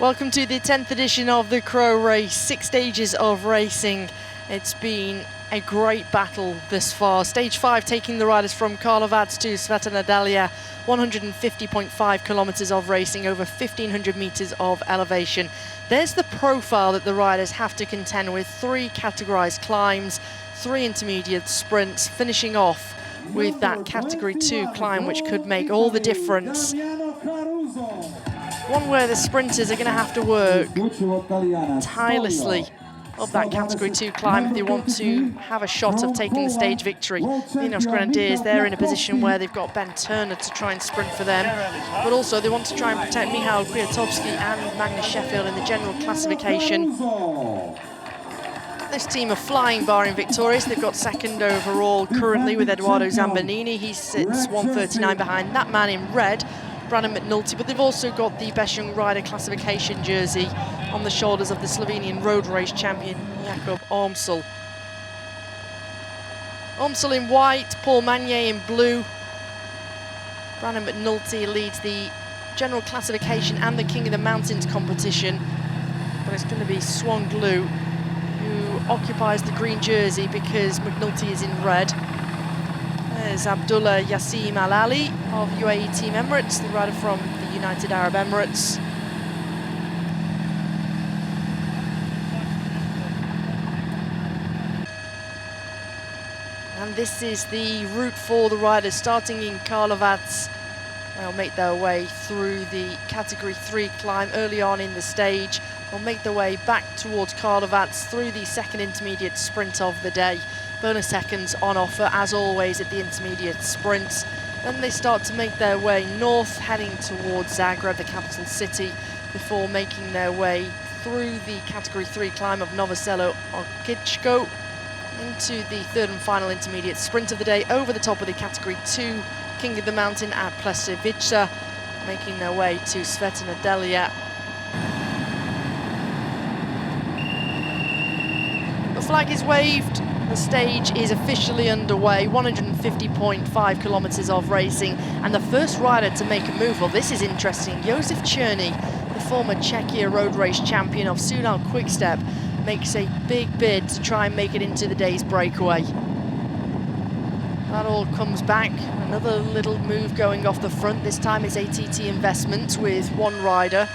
Welcome to the 10th edition of the CRO race, 6 stages of racing. It's been a great battle this far. Stage 5 taking the riders from Karlovac to Sveta Nedelya, 150.5 kilometers of racing, over 1,500 meters of elevation. There's the profile that the riders have to contend with: 3 categorized climbs, 3 intermediate sprints, finishing off with that category 2 climb, which could make all the difference. One where the sprinters are going to have to work tirelessly up that category 2 climb if they want to have a shot of taking the stage victory. Minos Grenadiers, they're in a position where they've got Ben Turner to try and sprint for them, but also they want to try and protect Michał Kwiatkowski and Magnus Sheffield in the general classification. This team are flying, barring victorious. They've got second overall currently with Eduardo Zambanini. He sits 1:39 behind that man in red, Brandon McNulty, but they've also got the Best Young Rider classification jersey on the shoulders of the Slovenian road race champion Jakub Ormsel. Ormsel in white, Paul Magnier in blue. Brandon McNulty leads the general classification and the King of the Mountains competition, but it's going to be Swan Glue who occupies the green jersey because McNulty is in red. There's Abdullah Yassim Al Ali of UAE Team Emirates, the rider from the United Arab Emirates. And this is the route for the riders starting in Karlovac. They'll make their way through the category 3 climb early on in the stage. They'll make their way back towards Karlovac through the second intermediate sprint of the day. Bonus seconds on offer, as always, at the intermediate sprints. Then they start to make their way north, heading towards Zagreb, the capital city, before making their way through the category 3 climb of Novo Selo Orkićko into the third and final intermediate sprint of the day, over the top of the category 2 King of the Mountain at Plesevica, making their way to Sveta Nedelya. The flag is waved. The stage is officially underway, 150.5 kilometers of racing, and the first rider to make a move, well, this is interesting. Josef Černý, the former Czechia road race champion of Sudal Quickstep, makes a big bid to try and make it into the day's breakaway. That all comes back. Another little move going off the front. This time it's ATT Investment with one rider.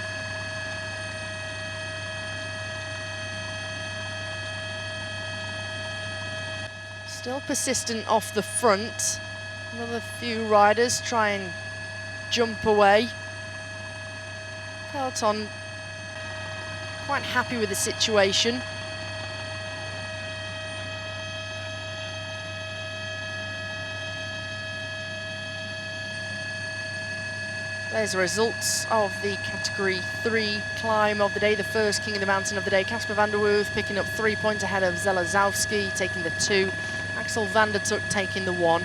Still persistent off the front. Another few riders try and jump away. Peloton quite happy with the situation. There's the results of the category 3 climb of the day, the first King of the Mountain of the day. Kasper van der Werf picking up 3 points ahead of Zelazowski, taking the 2. Axel van der Tuk taking the 1.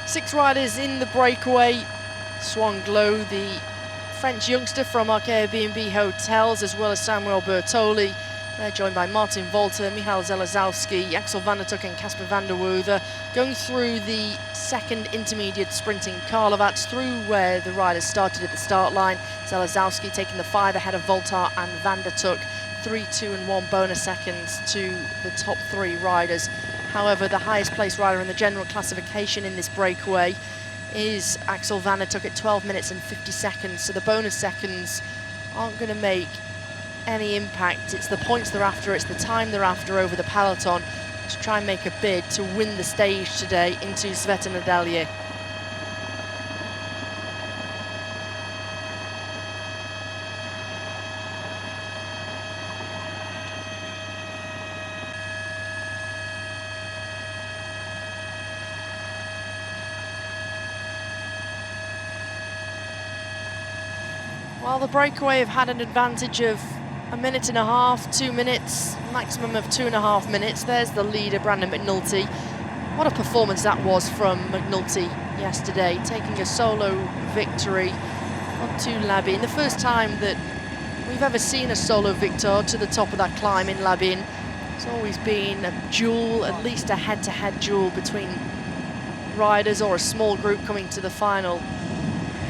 Six riders in the breakaway. Swan Glow, the French youngster from our Airbnb hotels, as well as Samuel Bertoli. They're joined by Martin Volter, Michał Zelazowski, Axel van der Tuk and Kasper van der Werf, going through the second intermediate sprinting Karlovac, through where the riders started at the start line. Zelazowski taking the 5 ahead of Volter and van der Tuk, 3, 2 and 1 bonus seconds to the top 3 riders. However, the highest placed rider in the general classification in this breakaway is Axel van der Tuk at 12 minutes and 50 seconds, so the bonus seconds aren't going to make any impact. It's the points they're after, it's the time they're after over the peloton to try and make a bid to win the stage today into Sveta Nedelya. While the breakaway have had an advantage of 1.5 minutes, 2 minutes, maximum of 2.5 minutes. There's the leader, Brandon McNulty. What a performance that was from McNulty yesterday, taking a solo victory on to Labine. The first time that we've ever seen a solo victor to the top of that climb in Labin. It's always been a duel, at least a head-to-head duel between riders or a small group coming to the final.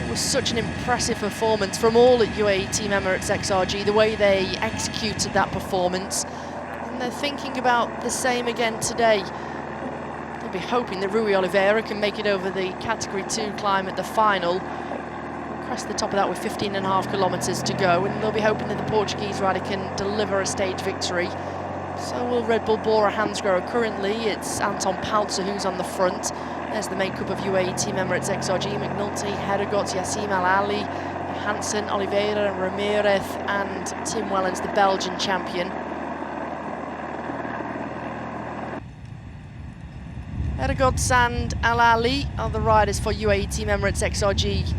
It was such an impressive performance from all at UAE Team Emirates XRG, the way they executed that performance. And they're thinking about the same again today. They'll be hoping that Rui Oliveira can make it over the Category 2 climb at the final. Crest the top of that with 15.5 kilometres to go, and they'll be hoping that the Portuguese rider can deliver a stage victory. So will Red Bull Bora Hansgrohe. Currently it's Anton Palzer who's on the front. There's the makeup of UAE Team Emirates XRG: McNulty, Hedegaard, Yassim Al Ali, Hansen, Oliveira, Ramirez and Tim Wellens, the Belgian champion. Hedegaard and Al Ali are the riders for UAE Team Emirates XRG,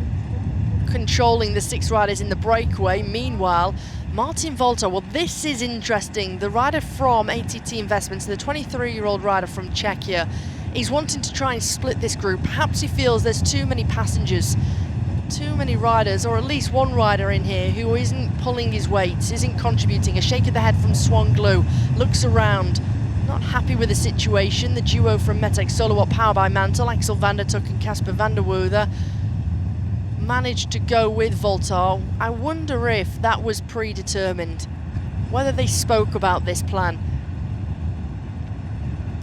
controlling the 6 riders in the breakaway. Meanwhile, Martin Volter, well, this is interesting. The rider from ATT Investments, the 23-year-old rider from Czechia, he's wanting to try and split this group. Perhaps he feels there's too many passengers, too many riders, or at least one rider in here who isn't pulling his weight, isn't contributing. A shake of the head from Swan Glue, looks around, not happy with the situation. The duo from Metex Solowatt, powered by Mantle, Axel van der Tuck and Casper van der Werve, managed to go with Voltar. I wonder if that was predetermined, whether they spoke about this plan.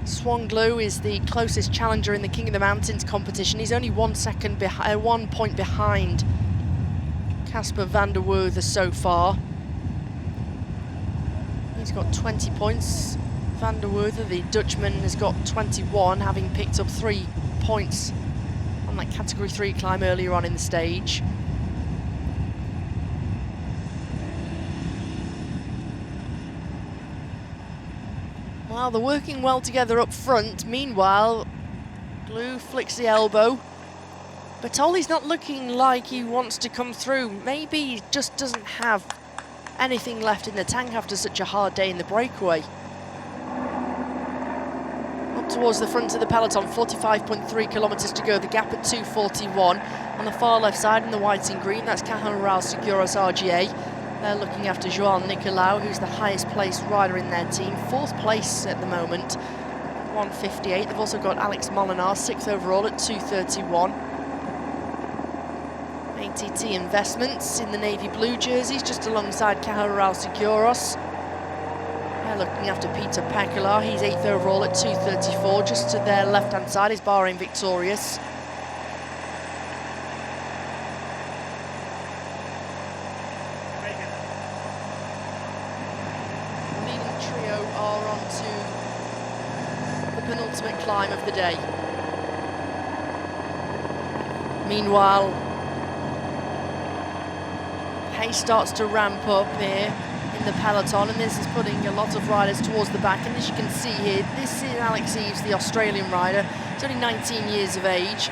Swan Glue is the closest challenger in the King of the Mountains competition. He's only 1 point behind Casper van der Werve so far. He's got 20 points. Van der Werve, the Dutchman, has got 21, having picked up 3 points on that Category 3 climb earlier on in the stage. Well, they're working well together up front. Meanwhile, Glue flicks the elbow. Bertoli's not looking like he wants to come through. Maybe he just doesn't have anything left in the tank after such a hard day in the breakaway. Up towards the front of the peloton, 45.3 kilometres to go, the gap at 2:41. On the far left side in the white and green, that's Caja Rural Seguros RGA. They're looking after João Nicolau, who's the highest placed rider in their team, 4th place at the moment, 1:58. They've also got Alex Molinar, 6th overall at 2:31. ATT Investments in the navy blue jerseys, just alongside Caja Rural Seguros. They're looking after Peter Pekela, he's 8th overall at 2:34. Just to their left-hand side is Bahrain Victorious. Penultimate climb of the day. Meanwhile, pace starts to ramp up here in the peloton, and this is putting a lot of riders towards the back. And as you can see here, this is Alex Eves, the Australian rider. He's only 19 years of age.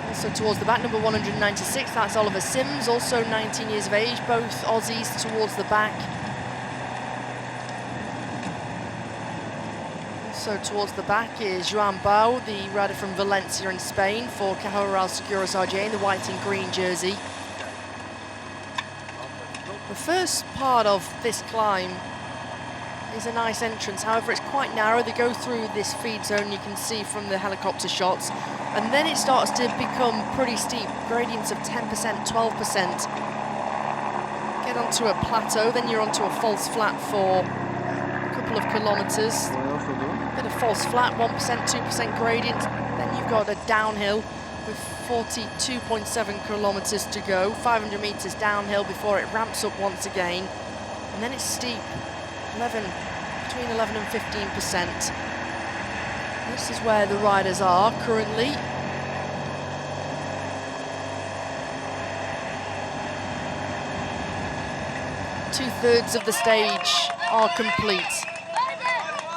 Also towards the back, number 196, that's Oliver Sims, also 19 years of age, both Aussies towards the back. So towards the back is Joan Bau, the rider from Valencia in Spain for Caja Rural Seguros RGA in the white and green jersey. The first part of this climb is a nice entrance, however it's quite narrow. They go through this feed zone, you can see from the helicopter shots, and then it starts to become pretty steep, gradients of 10%, 12%. Get onto a plateau, then you're onto a false flat for a couple of kilometres. Bit of false flat, 1%, 2% gradient. Then you've got a downhill with 42.7 kilometres to go, 500 metres downhill before it ramps up once again. And then it's steep, between 11 and 15%. This is where the riders are currently. Two-thirds of the stage are complete.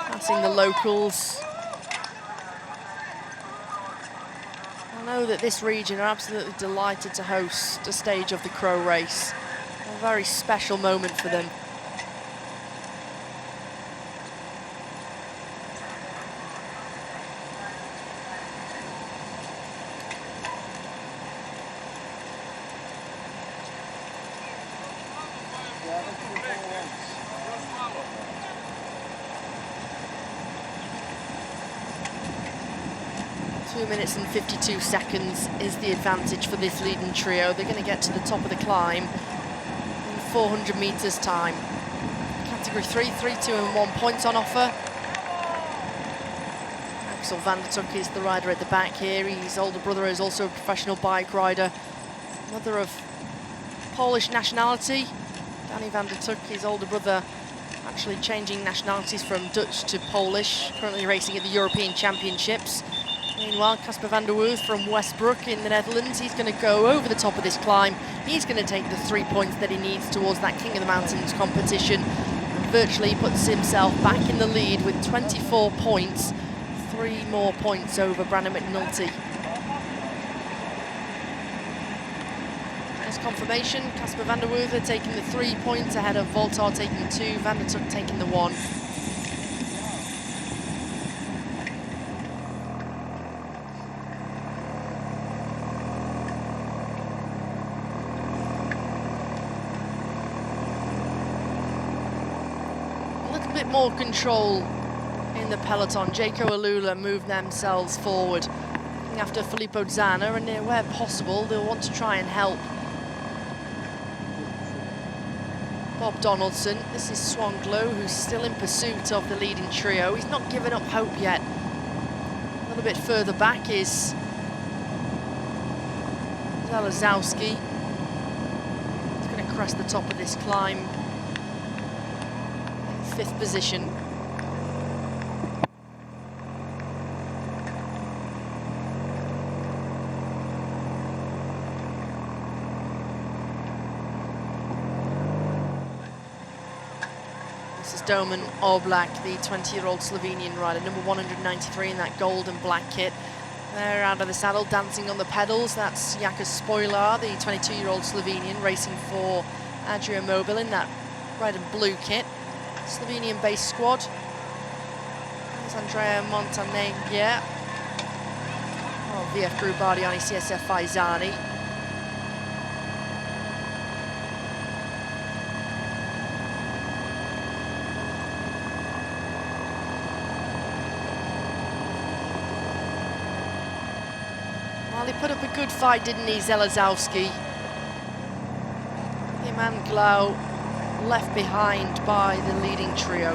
Passing the locals. I know that this region are absolutely delighted to host a stage of the CRO race. A very special moment for them. 2 minutes and 52 seconds is the advantage for this leading trio. They're going to get to the top of the climb in 400 metres time. Category 3, 3, 2 and 1 points on offer. Axel van der Tuk is the rider at the back here. His older brother is also a professional bike rider. Mother of Polish nationality. Danny van der Tuk, his older brother, actually changing nationalities from Dutch to Polish, currently racing at the European Championships. Meanwhile, Casper van der Werf from Westbrook in the Netherlands, he's going to go over the top of this climb. He's going to take the 3 points that he needs towards that King of the Mountains competition. And virtually puts himself back in the lead with 24 points. 3 more points over Brandon McNulty. There's confirmation, Casper van der Werf taking the 3 points ahead of Voltar taking 2, van der Tuk taking the 1. A little bit more control in the peloton. Jaco Alula move themselves forward after Filippo Zana, and where possible they'll want to try and help Bob Donaldson. This is Swan Glow, who's still in pursuit of the leading trio. He's not given up hope yet. A little bit further back is Zalazowski. He's going to crest the top of this climb in 5th position. Domen Oblak, the 20-year-old Slovenian rider, number 193 in that gold and black kit. They're out of the saddle, dancing on the pedals. That's Jaka Spoilar, the 22-year-old Slovenian, racing for Adria Mobil in that red and blue kit. Slovenian-based squad. There's Andrea Montalegre. Oh, VF Group Bardiani, CSF Faizani. Well, he put up a good fight, didn't he, Zelazowski? Him and Glau left behind by the leading trio.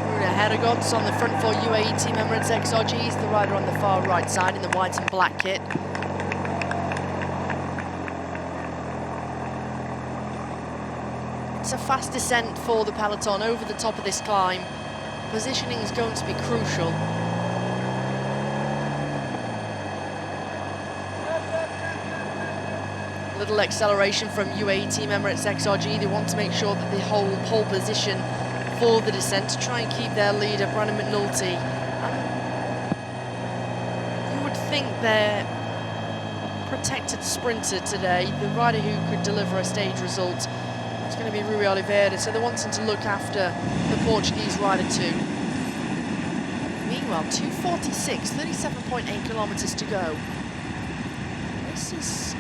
Runa Hedegods on the front for UAE Team Emirates XRGs, the rider on the far right side in the white and black kit. It's a fast descent for the peloton over the top of this climb. Positioning is going to be crucial. A little acceleration from UAE Team Emirates XRG. They want to make sure that they hold pole position for the descent to try and keep their leader, Brandon McNulty. You would think their protected sprinter today, the rider who could deliver a stage result, it's going to be Rui Oliveira, so they're wanting to look after the Portuguese rider too. Meanwhile, 2:46, 37.8 kilometres to go. This is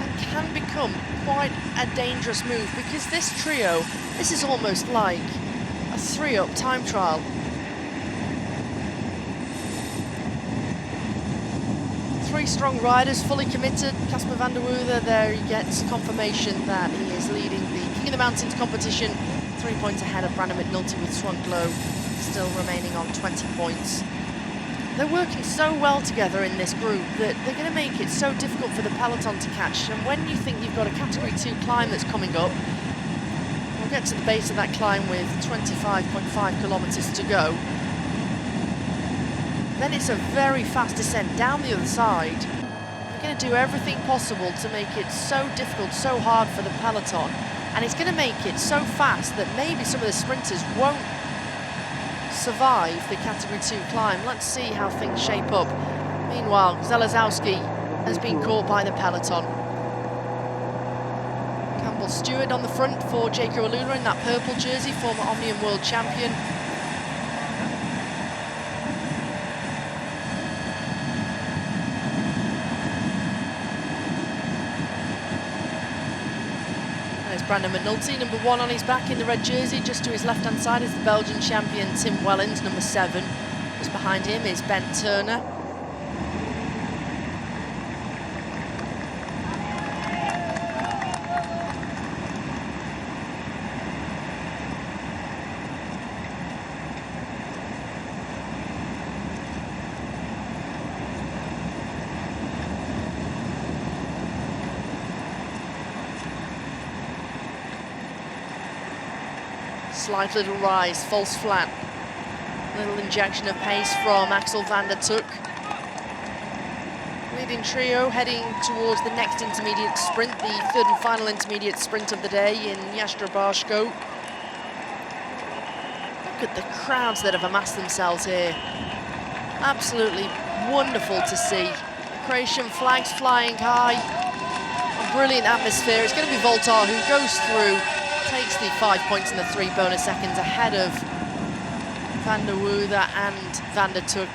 and can become quite a dangerous move, because this trio, this is almost like a 3-up time trial. Three strong riders, fully committed. Casper van der Werf, there he gets confirmation that he is leading the King of the Mountains competition. 3 points ahead of Brandon McNulty with Swan Glow still remaining on 20 points. They're working so well together in this group that they're going to make it so difficult for the peloton to catch. And when you think you've got a Category 2 climb that's coming up, we'll get to the base of that climb with 25.5 kilometres to go. Then it's a very fast descent down the other side. They're going to do everything possible to make it so difficult, so hard for the peloton. And it's going to make it so fast that maybe some of the sprinters won't survive the Category 2 climb. Let's see how things shape up. Meanwhile, Zelazowski has been caught by the peloton. Campbell Stewart on the front for Jaco Alula in that purple jersey, former Omnium World Champion. Brandon McNulty, number 1 on his back in the red jersey. Just to his left-hand side is the Belgian champion Tim Wellens, number 7. Just behind him is Ben Turner. Slight little rise, false flat. Little injection of pace from Axel van der Tuck. Leading trio heading towards the next intermediate sprint, the 3rd and final intermediate sprint of the day in Jastra Barško. Look at the crowds that have amassed themselves here. Absolutely wonderful to see. The Croatian flags flying high. A brilliant atmosphere. It's going to be Voltar who goes through, takes the 5 points and the 3 bonus seconds ahead of Van der Woerder and Van der Tuck.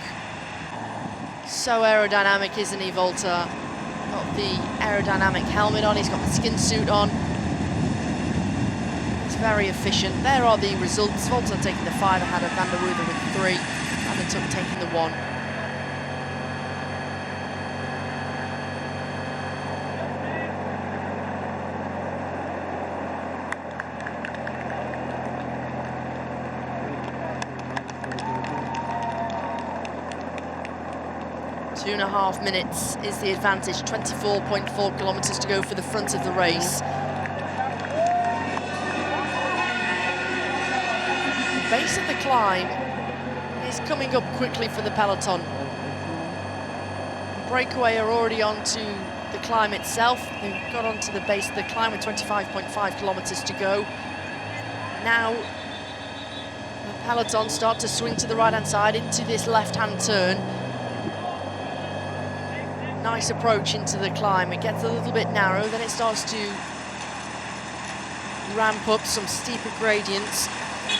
So aerodynamic, isn't he, Voltar? Got the aerodynamic helmet on, he's got the skin suit on. It's very efficient. There are the results. Voltar taking the 5 ahead of Van der Woerder with 3. Van der Tuck taking the 1. Two and a half minutes is the advantage, 24.4 kilometres to go for the front of the race. The base of the climb is coming up quickly for the peloton. The breakaway are already onto the climb itself. They've got onto the base of the climb with 25.5 kilometres to go. Now the peloton start to swing to the right-hand side into this left-hand turn. Nice approach into the climb. It gets a little bit narrow, then it starts to ramp up some steeper gradients.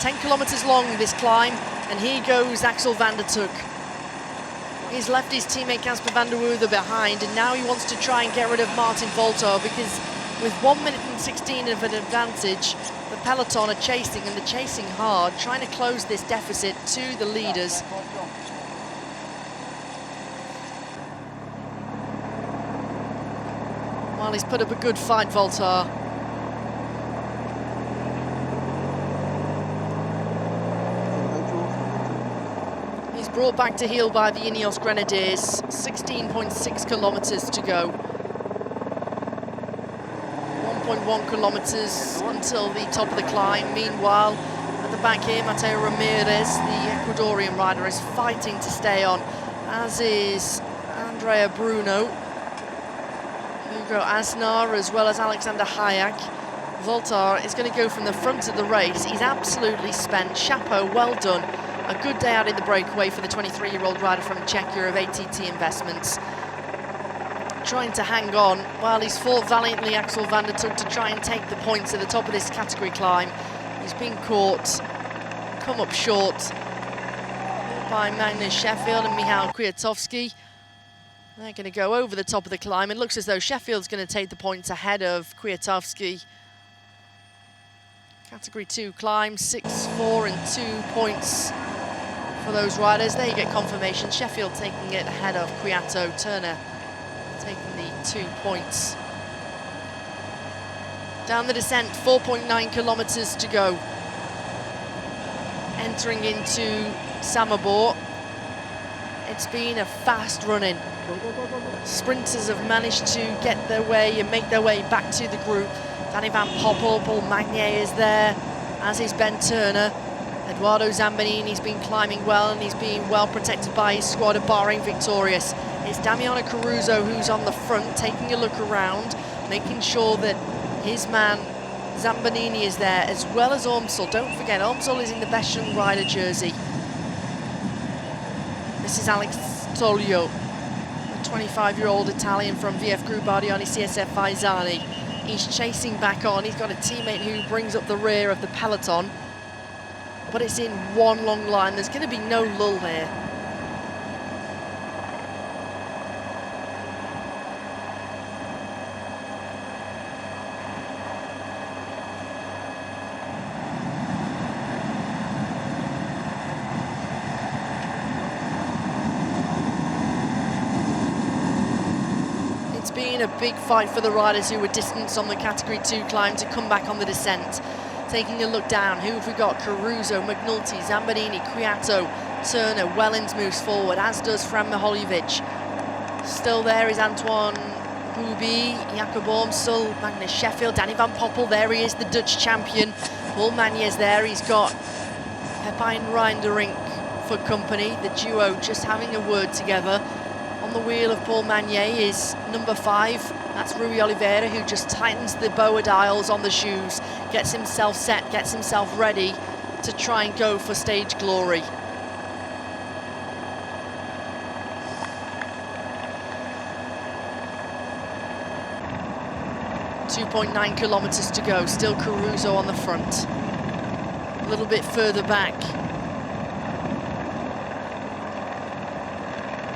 10 kilometres long this climb, and here goes Axel van der Tuck. He's left his teammate Casper van der Woerder behind, and now he wants to try and get rid of Martin Voltar, because with 1 minute and 16 of an advantage, the peloton are chasing, and they're chasing hard, trying to close this deficit to the leaders. Well, he's put up a good fight, Voltar. He's brought back to heel by the Ineos Grenadiers. 16.6 kilometres to go. 1.1 kilometres until the top of the climb. Meanwhile, at the back here, Mateo Ramirez, the Ecuadorian rider, is fighting to stay on, as is Andrea Bruno. Hugo Asnar, as well as Alexander Hayek. Voltar is going to go from the front of the race. He's absolutely spent. Chapeau, well done. A good day out in the breakaway for the 23-year-old rider from Czechia of ATT Investments. Trying to hang on while he's fought valiantly, Axel van der Tuck, to try and take the points at the top of this category climb. He's been caught, come up short by Magnus Sheffield and Michal Kwiatkowski. They're going to go over the top of the climb. It looks as though Sheffield's going to take the points ahead of Kwiatkowski. Category 2 climb, 6, 4 and 2 points for those riders. There you get confirmation. Sheffield taking it ahead of Kwiato. Turner taking the 2 points. Down the descent, 4.9 kilometres to go. Entering into Samobor. It's been a fast run-in. Sprinters have managed to get their way and make their way back to the group. Danny van Poppel, Paul Magnier is there, as is Ben Turner. Eduardo Zambanini's been climbing well, and he's being well protected by his squad of Bahrain Victorious. It's Damiano Caruso who's on the front, taking a look around, making sure that his man Zambanini is there, as well as Ormsel. Don't forget, Ormsel is in the best young rider jersey. This is Alex Toglio, the 25-year-old Italian from VF Group Ardiani CSF Faisani. He's chasing back on. He's got a teammate who brings up the rear of the peloton, but it's in one long line. There's going to be no lull here. been a big fight for the riders who were distanced on the Category 2 climb to come back on the descent. Taking a look down, who have we got? Caruso, McNulty, Zambanini, Kwiato, Turner, Wellens moves forward, as does Fran Miholjevic. Still there is Antoine Hooby, Jacob Ormsel, Magnus Sheffield, Danny van Poppel, there he is, the Dutch champion. Paul Magnier's there, he's got Pepijn Reinderink for company. The duo just having a word together. On the wheel of Paul Magnier is number 5. That's Rui Oliveira, who just tightens the boa dials on the shoes, gets himself set, gets himself ready to try and go for stage glory. .9 kilometers to go, still Caruso on the front. A little bit further back,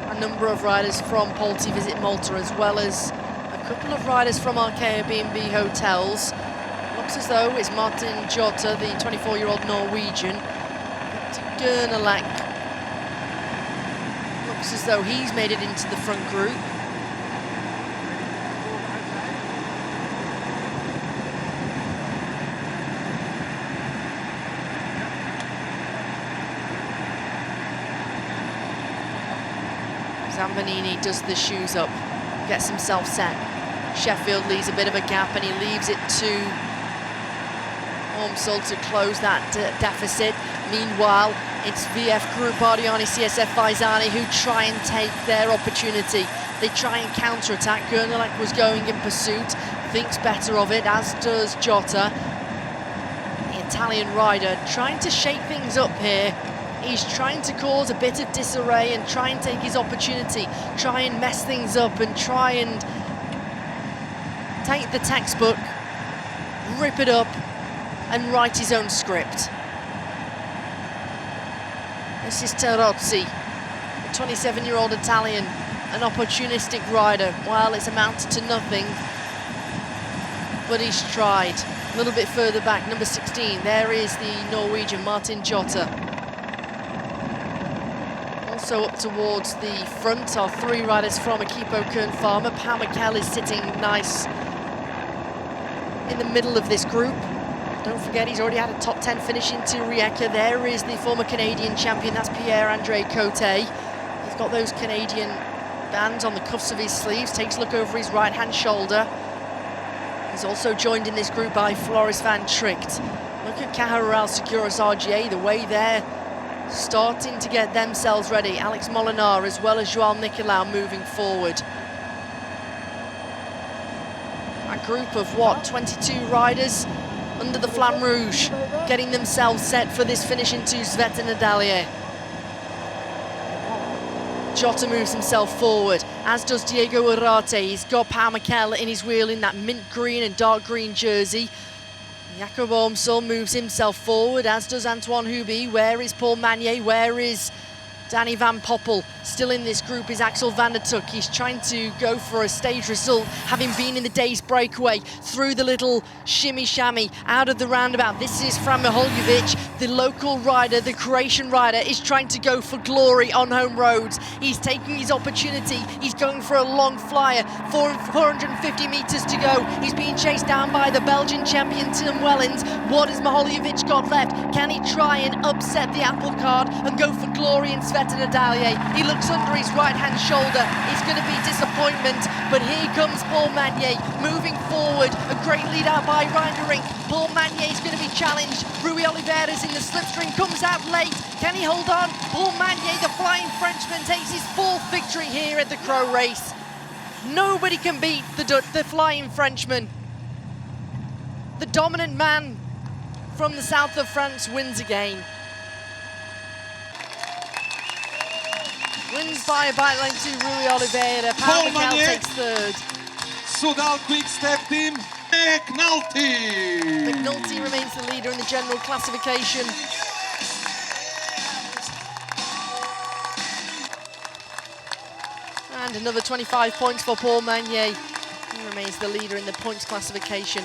a number of riders from Polti Visit Malta, as well as a couple of riders from Arkea B&B Hotels. Looks as though it's Martin Jota, the 24-year-old Norwegian. Gernelek looks as though he's made it into the front group. Zambanini does the shoes up, gets himself set. Sheffield leaves a bit of a gap and he leaves it to Ormsel to close that deficit. Meanwhile, it's VF Group, Bardiani, CSF Faizani who try and take their opportunity. They try and counter-attack. Gernelek was going in pursuit, thinks better of it, as does Jota. The Italian rider trying to shake things up here. He's trying to cause a bit of disarray and try and take his opportunity, try and mess things up and try and take the textbook, rip it up and write his own script. This is Terozzi, a 27-year-old Italian, an opportunistic rider. Well, it's amounted to nothing, but he's tried. A little bit further back, number 16, there is the Norwegian Martin Jota. Also up towards the front are 3 riders from Equipo Kern Pharma. Pau Mikel is sitting nice in the middle of this group. Don't forget, he's already had a top 10 finish into Rijeka. There is the former Canadian champion, that's Pierre-Andre Cote. He's got those Canadian bands on the cuffs of his sleeves, takes a look over his right-hand shoulder. He's also joined in this group by Floris van Tricht. Look at Cajaral Seguros RGA, the way they're starting to get themselves ready. Alex Molinar as well as Joao Nicolau moving forward. A group of what, 22 riders under the Flamme Rouge, getting themselves set for this finish into Sveta Nadalje. Jota moves himself forward, as does Diego Urarte. He's got Pau Mikel in his wheel in that mint green and dark green jersey. Jacob Ormsel moves himself forward, as does Antoine Hooby. Where is Paul Magnier? Where is Danny van Poppel? Still in this group is Axel van der Tuk. He's trying to go for a stage result, having been in the day's breakaway, through the little shimmy-shammy, out of the roundabout. This is Fran Miholjevic, the local rider, the Croatian rider, is trying to go for glory on home roads. He's taking his opportunity. He's going for a long flyer, 450 meters to go. He's being chased down by the Belgian champion, Tim Wellens. What has Miholjevic got left? Can he try and upset the apple cart and go for glory in Sveta Nadalje? He looks under his right-hand shoulder. It's going to be disappointment, but here comes Paul Magnier moving forward. A great lead out by Reinderink. Paul Magnier is going to be challenged. Rui Oliveira's in the slipstream, comes out late. Can he hold on? Paul Magnier, the flying Frenchman, takes his 4th victory here at the CRO race. Nobody can beat the flying Frenchman. The dominant man from the south of France wins again. Wins by a bike length to Rui Oliveira. Pau Mikel takes 3rd. Soudal Quick Step Team, McNulty. McNulty remains the leader in the general classification. And another 25 points for Paul Magnier. He remains the leader in the points classification.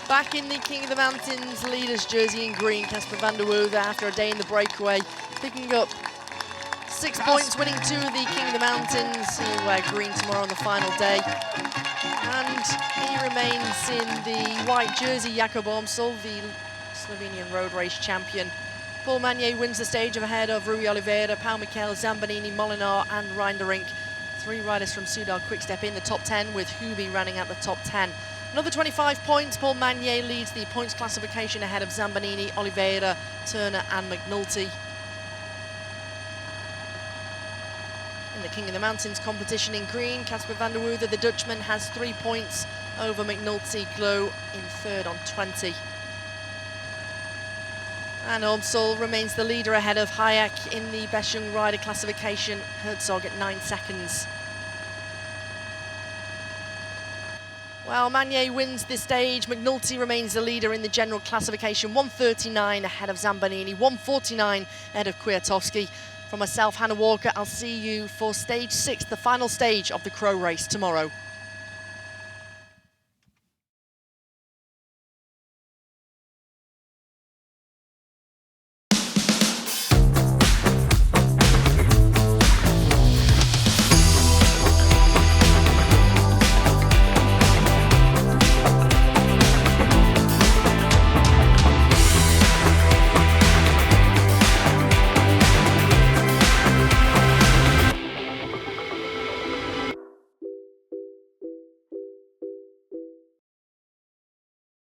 Back in the King of the Mountains leaders jersey in green, Casper van der Woerden after a day in the breakaway, picking up 6 points, winning 2 of the King of the Mountains. He'll wear green tomorrow on the final day. And he remains in the white jersey, Jakob Ormsel, the Slovenian road race champion. Paul Magnier wins the stage ahead of Rui Oliveira, Pau Mikel, Zambanini, Molinar and Reinderink. 3 riders from Soudal Quickstep in the top 10, with Hubi running at the top 10. Another 25 points, Paul Magnier leads the points classification ahead of Zambanini, Oliveira, Turner and McNulty. In the King of the Mountains competition in green, Casper van der Woerden, the Dutchman, has 3 points over McNulty, Glow in third on 20. And Ormsel remains the leader ahead of Hayek in the Best Young Rider classification, Herzog at 9 seconds. Well, Magnier wins this stage. McNulty remains the leader in the general classification, 139 ahead of Zambanini, 149 ahead of Kwiatkowski. From myself, Hannah Walker, I'll see you for stage 6, the final stage of the CRO race tomorrow.